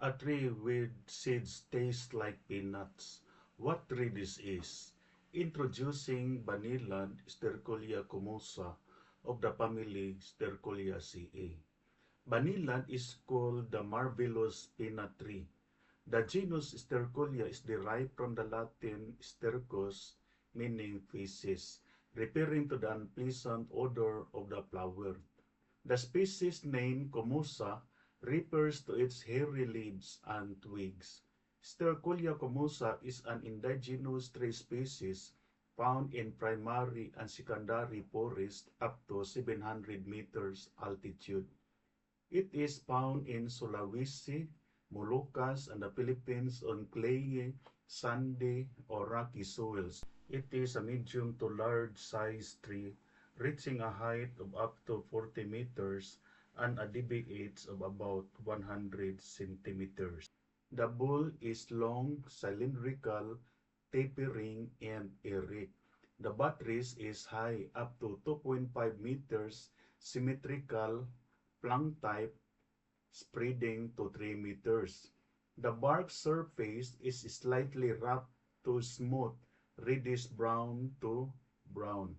A tree with seeds tastes like peanuts. What tree this is? Introducing Banilad Stercolia comosa of the family Stercoliaceae. Banilad is called the marvelous peanut tree. The genus Stercolia is derived from the Latin stercus, meaning feces, referring to the unpleasant odor of the flower. The species name Comosa refers to its hairy leaves and twigs. Stercolia comosa is an indigenous tree species found in primary and secondary forest up to 700 meters altitude. It is found in Sulawesi, Moluccas, and the Philippines on clayey, sandy, or rocky soils. It is a medium to large size tree reaching a height of up to 40 meters and a DBH of about 100 centimeters. The bole is long, cylindrical, tapering, and erect. The buttress is high, up to 2.5 meters, symmetrical, plank type, spreading to 3 meters. The bark surface is slightly rough to smooth, reddish brown to brown.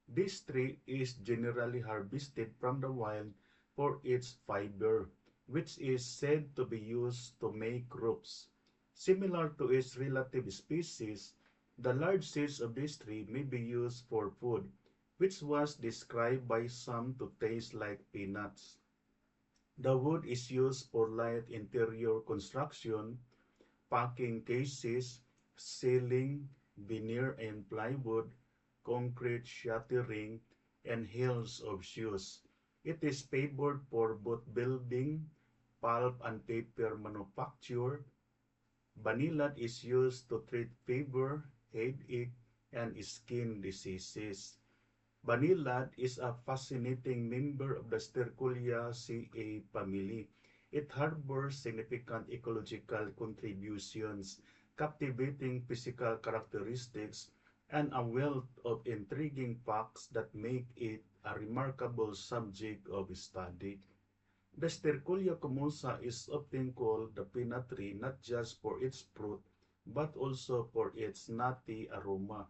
This tree is generally harvested from the wild for its fiber, which is said to be used to make ropes. Similar to its relative species, the large seeds of this tree may be used for food, which was described by some to taste like peanuts. The wood is used for light interior construction, packing cases, ceiling, veneer and plywood, concrete shuttering, and heels of shoes. It is favored for both building, pulp and paper manufacture. Banilad is used to treat fever, headache, and skin diseases. Banilad is a fascinating member of the Stercoliaceae family. It harbors significant ecological contributions, captivating physical characteristics, and a wealth of intriguing facts that make it a remarkable subject of study. The Stercolia comosa is often called the peanut tree not just for its fruit, but also for its nutty aroma.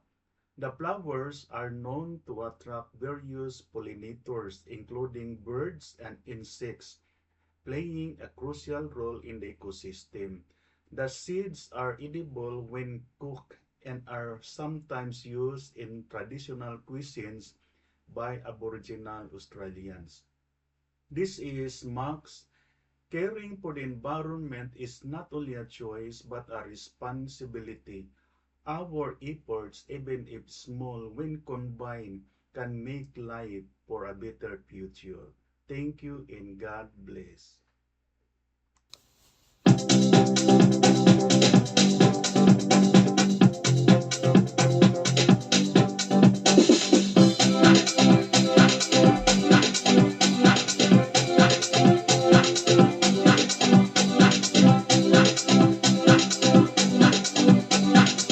The flowers are known to attract various pollinators, including birds and insects, playing a crucial role in the ecosystem. The seeds are edible when cooked and are sometimes used in traditional cuisines by Aboriginal Australians. This is Max. Caring for the environment is not only a choice but a responsibility. Our efforts, even if small, when combined, can make life for a better future. Thank you and God bless.